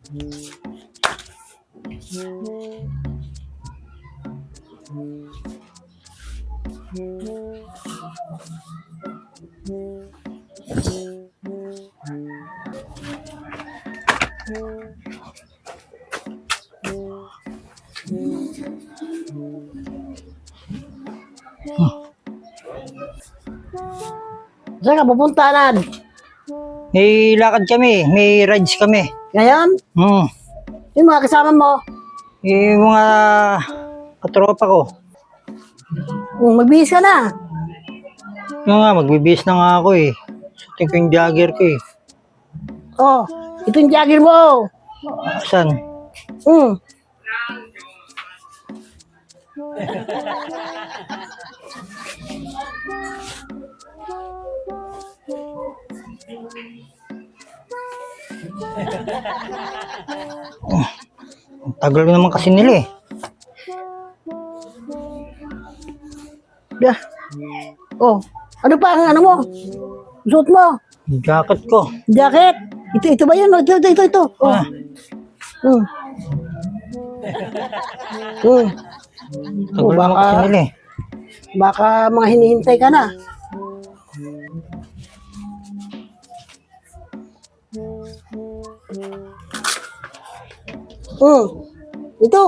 Saan ka pupunta, Nad? May lakad kami, may rides kami. Ngayon? Yung mga kasama mo? Yung mga katropa ko. Magbihis ka na. Yung nga, magbibis na nga ako eh. Sutin ko yung jogger ko eh. Oh, ito yung jogger mo. Saan? Ang tagal naman kasi nila eh. Yeah. Oh, ano pa ang ano mo? Suot mo? Yung jacket ko. Jacket? Ito ba yun? Ito. Oh. Ah, tagal naman kasi nila eh. Baka mga hinihintay ka na. Ito.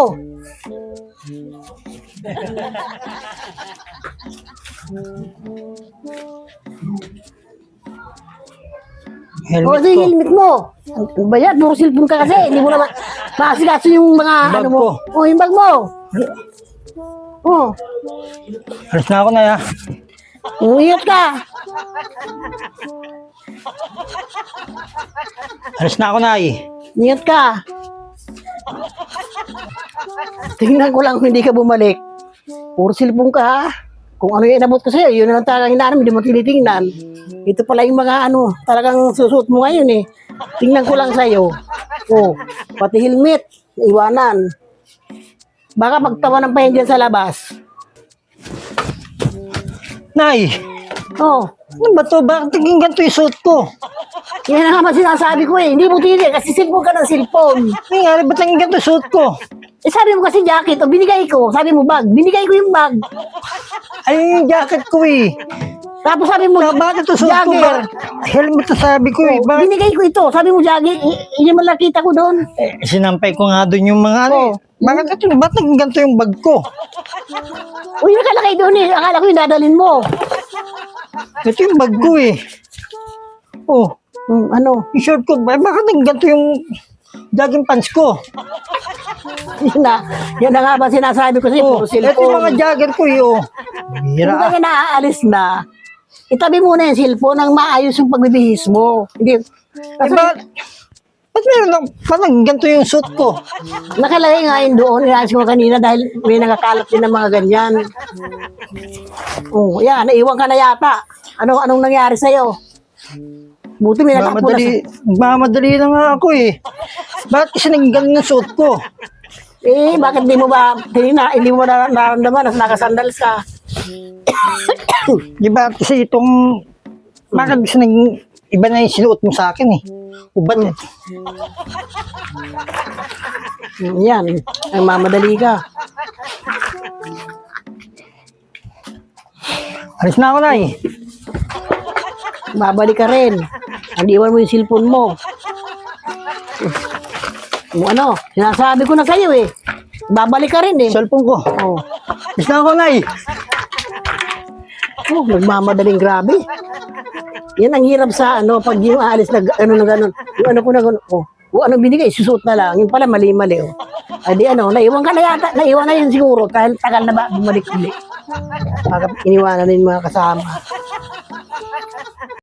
Helmet Ito yung ko. helmet mo. Ano ba yan? Puro cellphone ka kasi. Hindi mo naman makasikaso yung mga Bag ano mo. ko. Oh, yung bag mo. Oh, Alis na ako na ya. ingat ka. Alis na ako na eh. Ingat ka. Tingnan ko lang hindi ka bumalik. Puro cellphone ka ha. Kung ano yung inabot ko sa'yo, yun ang talagang hinahanap, hindi mo tinitingnan. Ito pala yung mga ano, talagang susuot mo ngayon eh. Tingnan ko lang sa'yo. Oh, pati helmet, iwanan. Baka magtawanan pa yan dyan sa labas. Nay! Oh, Ano ba to? Bakit tingin ganito yung suit ko? yan ang naman sinasabi ko eh. Hindi mo tinitin kasi cellphone ka ng cellphone. Nangyari, ba't tingin ganito yung suit ko? Eh sabi mo kasi jacket, o binigay ko. Sabi mo bag, binigay ko yung bag. Ay, yung jacket ko eh. Tapos sabi mo, Bakit ito suit ko? jogger. Helmet na sabi ko eh. Oh, Bakit? binigay ko ito. Sabi mo jogger, yun man nakita ko doon. Sinampay ko nga doon yung mga ano eh. Bakit ito? Ba't naging ganito yung bag ko? Uy, nakalakay doon eh. Akala ko yung dadalhin mo. Ito yung bag ko eh. Oh, Ano? yung short ko. Bakit naging ganito yung jogging pants ko? Yan na nga ba sinasabi ko sa'yo, Oh, puro ito yung mga cellphone. jogger ko eh. Oh. Kung Hira. kaya naaalis na, itabi muna yung cellphone nang maayos yung pagbibihis mo. Hindi, Ay, ba't meron lang, ba't naging ganito yung suit ko? nakalagay nga yun doon, inaayos ko kanina dahil may nagkakalap din ng mga ganyan. Oh, yan, naiwan ka na yata. Anong nangyari sa'yo? Buti may natakbo na Mamadali na nga ako eh. Bakit kasi naging ganito yung suit ko? bakit di mo ba, hindi mo nararamdaman na nakasandals ka? Di ba kasi itong, bakit kasi naging, iba na yung sinuot mo sa akin eh. Ubat eh. Yan, ay mamadali ka. Alis na ako na eh. Babalik ka rin. Andiwan mo yung cellphone mo. Kung ano, sinasabi ko na sa'yo eh. Babalik ka rin eh. Cellphone ko. Oh, Alis na ako na eh. nagmamadaling grabe. Yan ang hirap sa ano, pag yung aalis na ano na gano'n. Yung ano ko na gano'n. Oh, kung ano binigay, susuot na lang. Yung pala mali-mali. Oh. Ay di ano, naiwan ka na yata. Naiwan na yun siguro. Dahil tagal na ba bumalik ulit. Iniwanan na yung mga kasama.